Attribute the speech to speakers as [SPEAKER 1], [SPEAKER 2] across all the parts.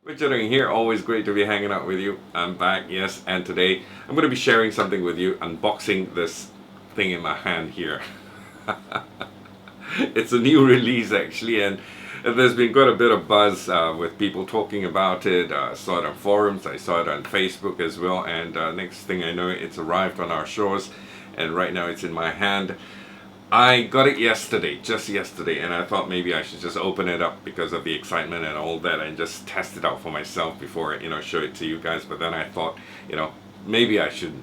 [SPEAKER 1] Richard here, always great to be hanging out with you. I'm back, yes, and today I'm going to be sharing something with you, unboxing this thing in my hand here. It's a new release actually, and there's been quite a bit of buzz with people talking about it. I saw it on forums, I saw it on Facebook as well, and next thing I know, it's arrived on our shores, and right now it's in my hand. I got it yesterday, just yesterday, and I thought maybe I should just open it up because of the excitement and all that and just test it out for myself before I, show it to you guys. But then I thought, maybe I should,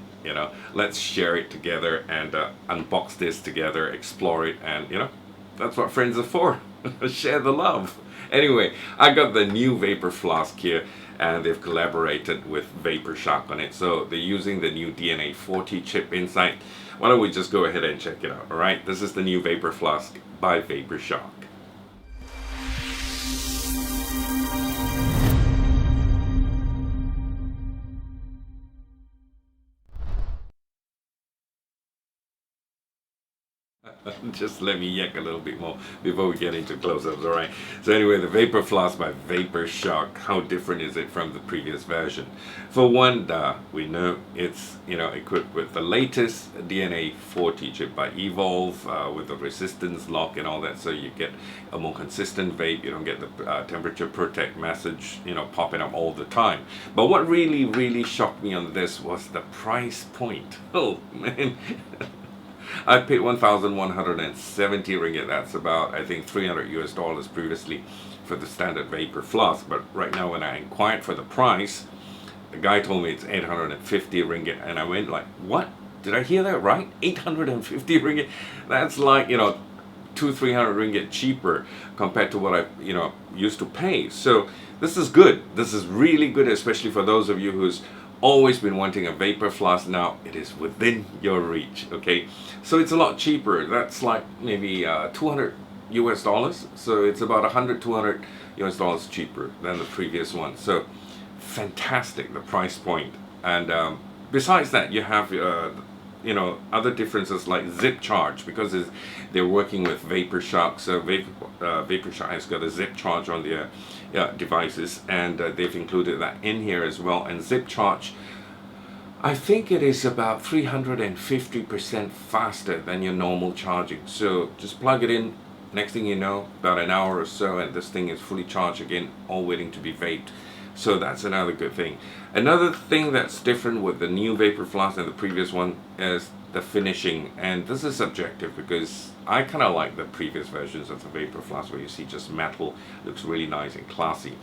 [SPEAKER 1] let's share it together and unbox this together, explore it, and, that's what friends are for. Share the love. Anyway, I got the new Vaporflask here, and they've collaborated with Vaporshark on it. So they're using the new DNA40 chip inside. Why don't we just go ahead and check it out, alright? This is the new Vaporflask by Vaporshark. Just let me yak a little bit more before we get into close-ups, alright? So anyway, the Vaporflask by Vaporshark, how different is it from the previous version? For one, we know it's, equipped with the latest DNA40 chip by Evolve, with the resistance lock and all that, so you get a more consistent vape, you don't get the temperature protect message, popping up all the time. But what really shocked me on this was the price point. Oh, man. I paid 1,170 ringgit. That's about, I think, $300 previously for the standard Vaporflask. But right now, when I inquired for the price, the guy told me it's 850 ringgit, and I went like, what? Did I hear that right? 850 ringgit? That's like, 200-300 ringgit cheaper compared to what I, used to pay. So this is good. This is really good, especially for those of you who's always been wanting a Vaporflask. Now it is within your reach. Okay, so it's a lot cheaper. That's like maybe $200. So it's about 100-200 US dollars cheaper than the previous one. So fantastic, the price point. And besides that, you have other differences like zip charge, because they're working with Vaporshark. So Vaporshark has got a zip charge on their devices, and they've included that in here as well. And zip charge, I think it is about 350% faster than your normal charging. So just plug it in, next thing you know, about an hour or so, and this thing is fully charged again, all waiting to be vaped. So that's another good thing. Another thing that's different with the new Vaporflask and the previous one is the finishing. And this is subjective, because I kind of like the previous versions of the Vaporflask where you see just metal, looks really nice and classy.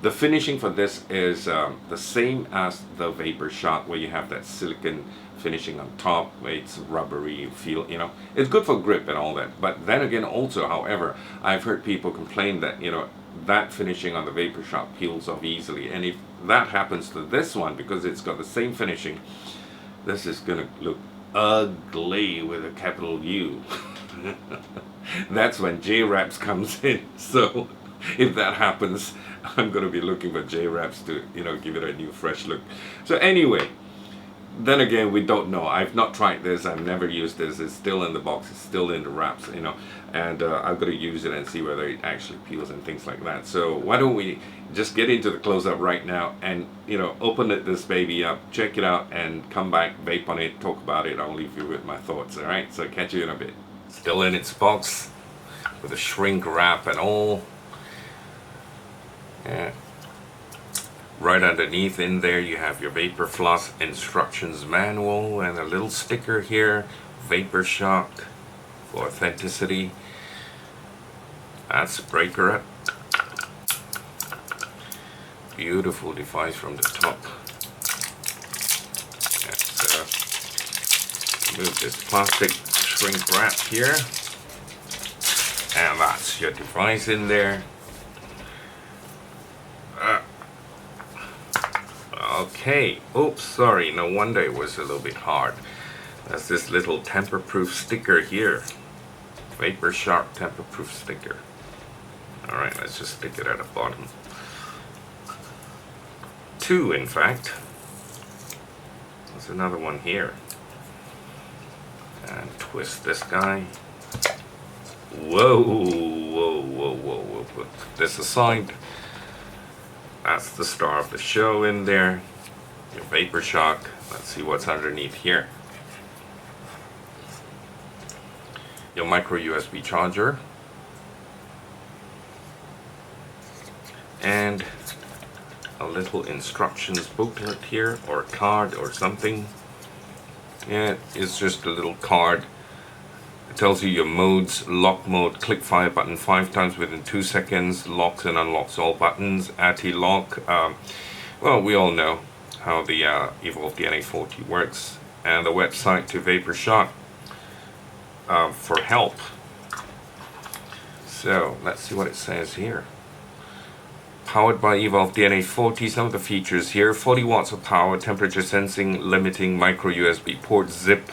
[SPEAKER 1] The finishing for this is the same as the Vaporshark, where you have that silicon finishing on top, where it's rubbery feel, It's good for grip and all that. But then again also, however, I've heard people complain that, that finishing on the Vaporshark peels off easily. And if that happens to this one, because it's got the same finishing, this is going to look ugly with a capital U. That's when J-Wraps comes in. So if that happens, I'm going to be looking for J-Wraps to, give it a new fresh look. So anyway, then again, we don't know. I've not tried this. I've never used this. It's still in the box. It's still in the wraps, and I've got to use it and see whether it actually peels and things like that. So why don't we just get into the close-up right now and, open this baby up, check it out, and come back, vape on it, talk about it. I'll leave you with my thoughts, all right? So catch you in a bit. Still in its box with a shrink wrap and all. Yeah. Right underneath in there you have your Vaporflask instructions manual and a little sticker here, Vaporshark for authenticity. That's breaker up. Beautiful device from the top. Let's move this plastic shrink wrap here, and that's your device in there. Okay, oops, sorry, no wonder it was a little bit hard. That's this little tamper-proof sticker here. Vaporshark tamper-proof sticker. Alright, let's just stick it at the bottom. Two, in fact. There's another one here. And twist this guy. Whoa, whoa, whoa, whoa, whoa. Put this aside. that's the star of the show in there. Your Vaporshark. Let's see what's underneath here. Your micro USB charger. And a little instructions booklet here, or a card or something. Yeah, it's just a little card. It tells you your modes: lock mode, click fire button 5 times within 2 seconds, locks and unlocks all buttons, anti-lock. Well, we all know how the Evolve DNA40 works, and the website to Vaporshark for help. So let's see what it says here. Powered by Evolve DNA40, some of the features here: 40 watts of power, temperature sensing, limiting, micro USB port, zip,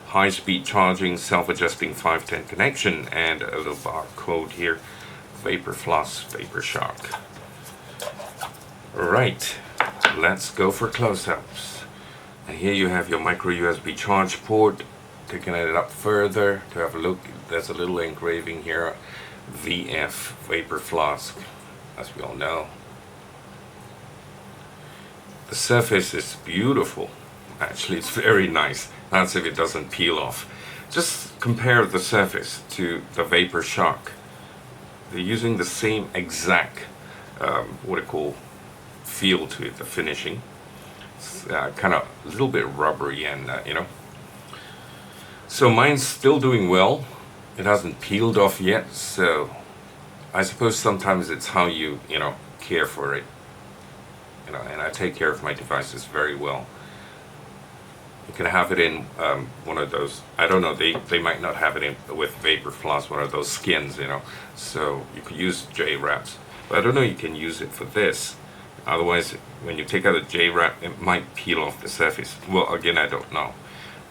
[SPEAKER 1] high-speed charging, self-adjusting 510 connection, and a little barcode here. Vaporflask Vaporshark. Right, let's go for close-ups. And here you have your micro USB charge port. Taking it up further to have a look, there's a little engraving here, VF Vaporflask, as we all know. The surface is beautiful. Actually, it's very nice. That's if it doesn't peel off. Just compare the surface to the Vaporshark. They're using the same exact what I call feel to it, the finishing. It's kind of a little bit rubbery, and you know. So mine's still doing well. It hasn't peeled off yet, so I suppose sometimes it's how you care for it. And I take care of my devices very well. You can have it in one of those, I don't know, they might not have it in with Vaporflask, one of those skins, so you could use J-wraps, but I don't know, you can use it for this. Otherwise, when you take out a J-wrap, it might peel off the surface. Well, again, I don't know,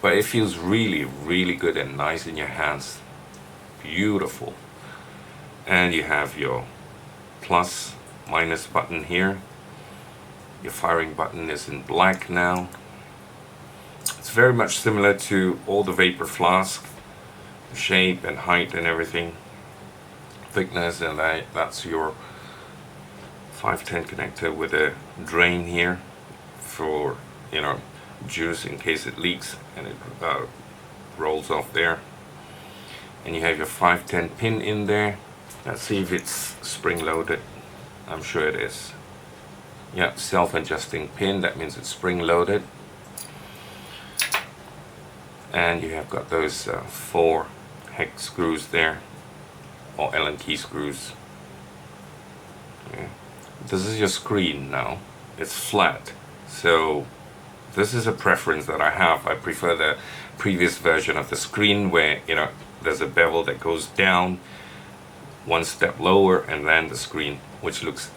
[SPEAKER 1] but it feels really, really good and nice in your hands. Beautiful. And you have your plus minus button here. Your firing button is in black now. It's very much similar to all the Vaporflask, shape and height and everything, thickness, and that's your 510 connector with a drain here for juice in case it leaks and it rolls off there. And you have your 510 pin in there. Let's see if it's spring loaded. I'm sure it is. Yeah, self-adjusting pin, that means it's spring loaded. And you have got those 4 hex screws there, or Allen key screws. Okay. This is your screen now. It's flat, so this is a preference that I have. I prefer the previous version of the screen where there's a bevel that goes down one step lower, and then the screen, which looks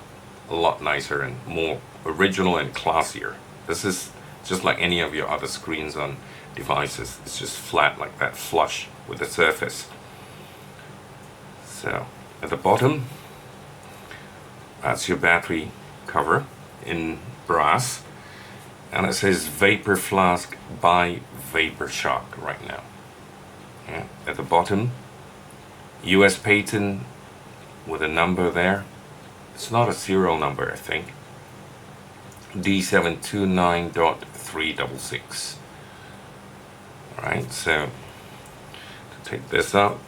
[SPEAKER 1] a lot nicer and more original and classier. This is just like any of your other screens on devices. It's just flat like that, flush with the surface. So at the bottom, that's your battery cover in brass, and it says Vaporflask by Vaporshark right now. Yeah. At the bottom, US patent with a number there. It's not a serial number, I think. D729.366. Alright, so to take this out,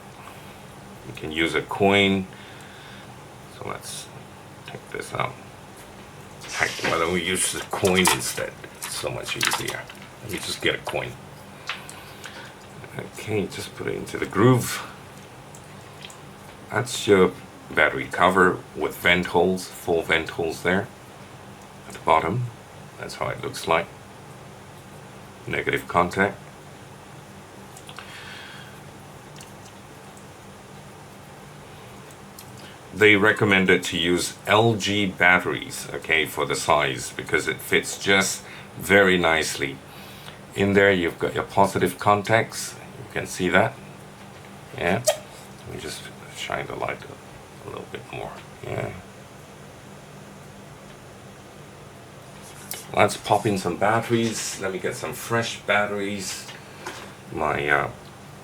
[SPEAKER 1] you can use a coin. So let's take this out. Heck, why don't we use the coin instead? It's so much easier. Let me just get a coin. Okay, just put it into the groove. That's your battery cover with vent holes, 4 vent holes there at the bottom. That's how it looks like. Negative contact. They recommended to use LG batteries, okay, for the size, because it fits just very nicely. In there you've got your positive contacts. You can see that. Yeah. Let me just shine the light a little bit more. Yeah. Let's pop in some batteries. Let me get some fresh batteries. My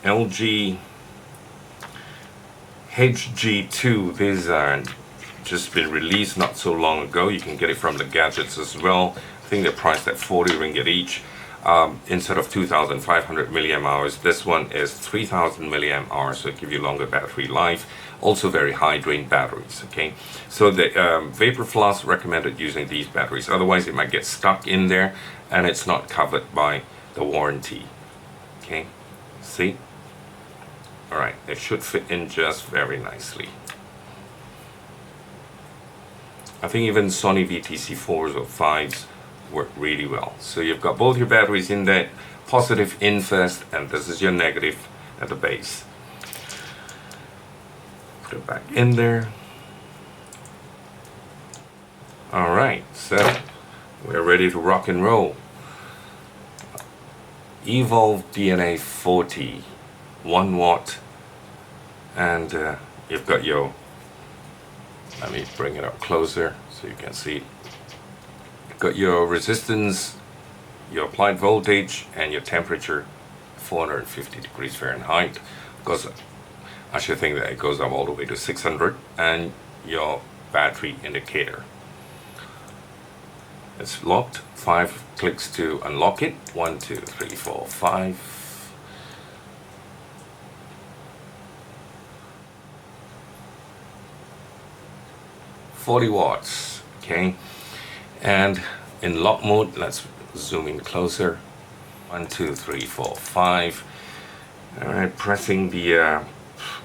[SPEAKER 1] LG HG2, these are just been released not so long ago. You can get it from the gadgets as well. I think they're priced at 40 ringgit each. Instead of 2,500 milliamp hours, this one is 3,000 milliamp hours, so it gives you longer battery life. Also very high drain batteries. Okay, so the Vaporflask recommended using these batteries, otherwise it might get stuck in there and it's not covered by the warranty. Okay, see? Alright, it should fit in just very nicely. I think even Sony VTC4s or 5s work really well. So you've got both your batteries in there, positive in first, and this is your negative at the base. Put it back in there. Alright, so we're ready to rock and roll. Evolve DNA40, 1 watt, and you've got your, let me bring it up closer so you can see. You've got your resistance, your applied voltage, and your temperature, 450 degrees Fahrenheit. Because I should think that it goes up all the way to 600, and your battery indicator. It's locked. 5 clicks to unlock it. 1, 2, 3, 4, 5. $40 watts. Okay, and in lock mode, let's zoom in closer. 1, 2, 3, 4, 5. All right, pressing the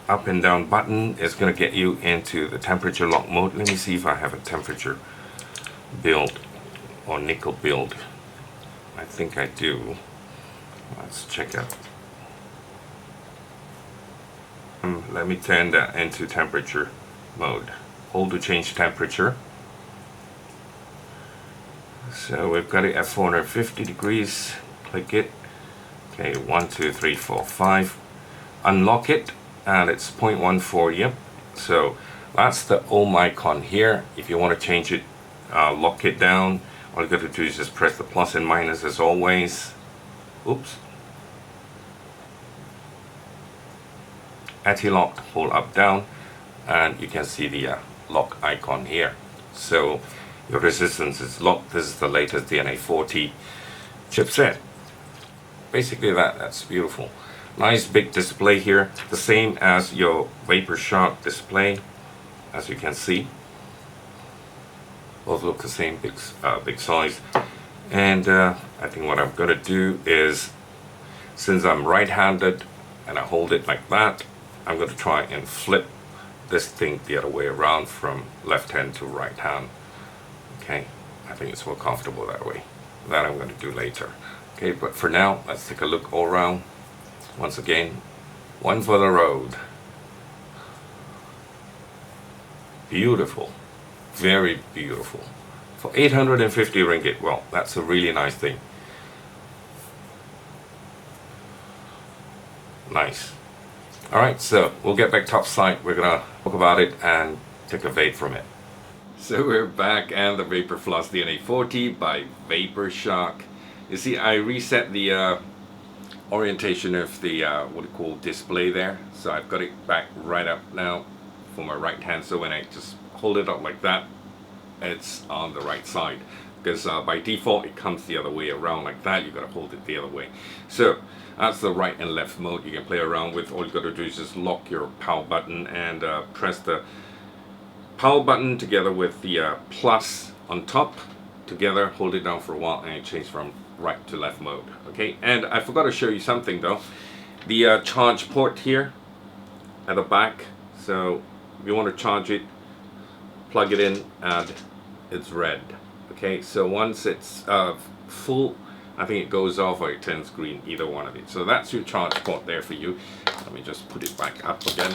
[SPEAKER 1] up and down button is going to get you into the temperature lock mode. Let me see if I have a temperature build or nickel build. I think I do. Let's check out. Let me turn that into temperature mode. Hold to change temperature. So we've got it at 450 degrees. Click it. Okay, 1, 2, 3, 4, 5. Unlock it, and it's 0.14. Yep. So that's the ohm icon here. If you want to change it, lock it down, all you got to do is just press the plus and minus as always. Oops. Anti-lock, hold up down, and you can see the lock icon here. So your resistance is locked. This is the latest DNA40 chipset. Basically that's beautiful. Nice big display here, the same as your Vaporshark display, as you can see. Both look the same, big size. And I think what I'm gonna do is, since I'm right-handed and I hold it like that, I'm gonna try and flip this thing the other way around from left hand to right hand. Okay, I think it's more comfortable that way. That I'm going to do later. Okay, but for now, let's take a look all around. Once again, one for the road. Beautiful, very beautiful. For 850 ringgit, well, that's a really nice thing. Nice. Alright, so we'll get back topside. We're gonna talk about it and take a vape from it. So we're back, and the Vaporflask DNA40 by Vaporshark. You see, I reset the orientation of the what you call display there. So I've got it back right up now for my right hand. So when I just hold it up like that, it's on the right side. Because by default it comes the other way around like that. You got to hold it the other way. So that's the right and left mode you can play around with. All you got to do is just lock your power button and press the power button together with the plus on top together. Hold it down for a while and it changes from right to left mode. Okay, and I forgot to show you something though. The charge port here at the back. So if you want to charge it, plug it in and it's red. Okay, so once it's full, I think it goes off or it turns green, either one of it. So that's your charge port there for you. Let me just put it back up again.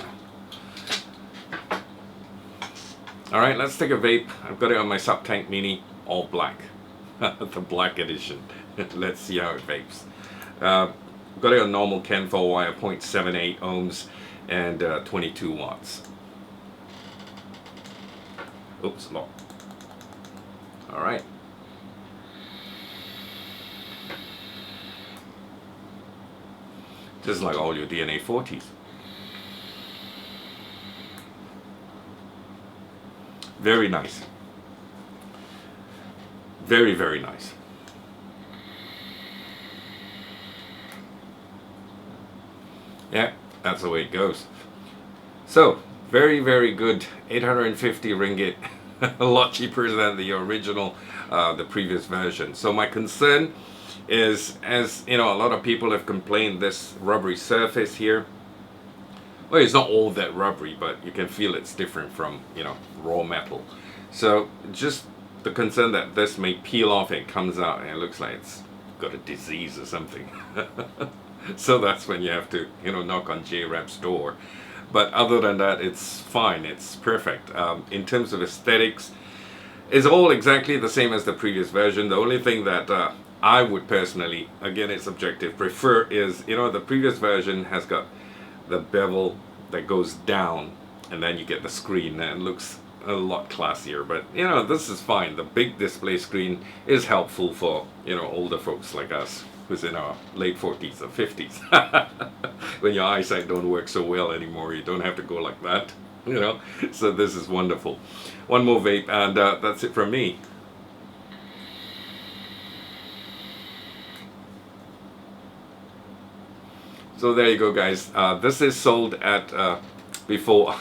[SPEAKER 1] Alright, let's take a vape. I've got it on my Subtank Mini, all black. The black edition. Let's see how it vapes. Got it on normal Ken 4-wire, 0.78 ohms and 22 watts. Oops, lock. Alright. Just like all your DNA40s. Very nice. Very, very nice. Yeah, that's the way it goes. So, very, very good. 850 ringgit. A lot cheaper than the original, the previous version. So my concern is, as you know, a lot of people have complained, this rubbery surface here. Well, it's not all that rubbery, but you can feel it's different from, you know, raw metal. So just the concern that this may peel off and it comes out and it looks like it's got a disease or something. So that's when you have to, you know, knock on JRAP's door. But other than that, it's fine. It's perfect. In terms of aesthetics, it's all exactly the same as the previous version. The only thing that I would personally, again, it's subjective, prefer is, you know, the previous version has got the bevel that goes down, and then you get the screen, and it looks a lot classier. But you know, this is fine. The big display screen is helpful for, you know, older folks like us who's in our late 40s or 50s. When your eyesight don't work so well anymore, you don't have to go like that, you know. So this is wonderful. One more vape, and that's it from me. So there you go, guys. This is sold at, before,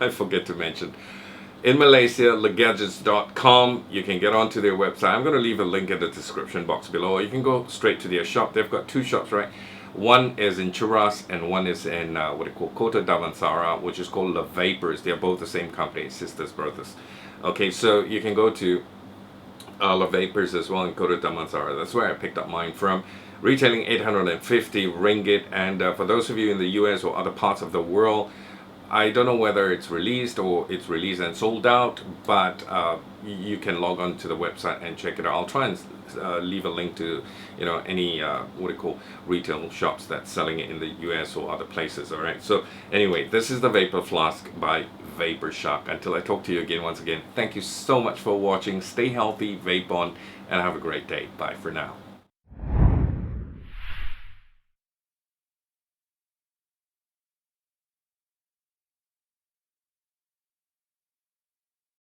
[SPEAKER 1] I forget to mention, in Malaysia, legadgets.com. You can get onto their website. I'm going to leave a link in the description box below. Or you can go straight to their shop. They've got two shops, right? One is in Cheras and one is in what they call Kota Damansara, which is called Le Vapors. They're both the same company, sisters, brothers. Okay, so you can go to Le Vapors as well in Kota Damansara. That's where I picked up mine from. Retailing 850 ringgit. And for those of you in the US or other parts of the world, I don't know whether it's released or it's released and sold out, but you can log on to the website and check it out. I'll try and leave a link to, you know, any what do you call retail shops that's selling it in the US or other places. All right. So anyway, this is the Vaporflask by Vaporshark. Until I talk to you again, once again, thank you so much for watching. Stay healthy, vape on, and have a great day. Bye for now.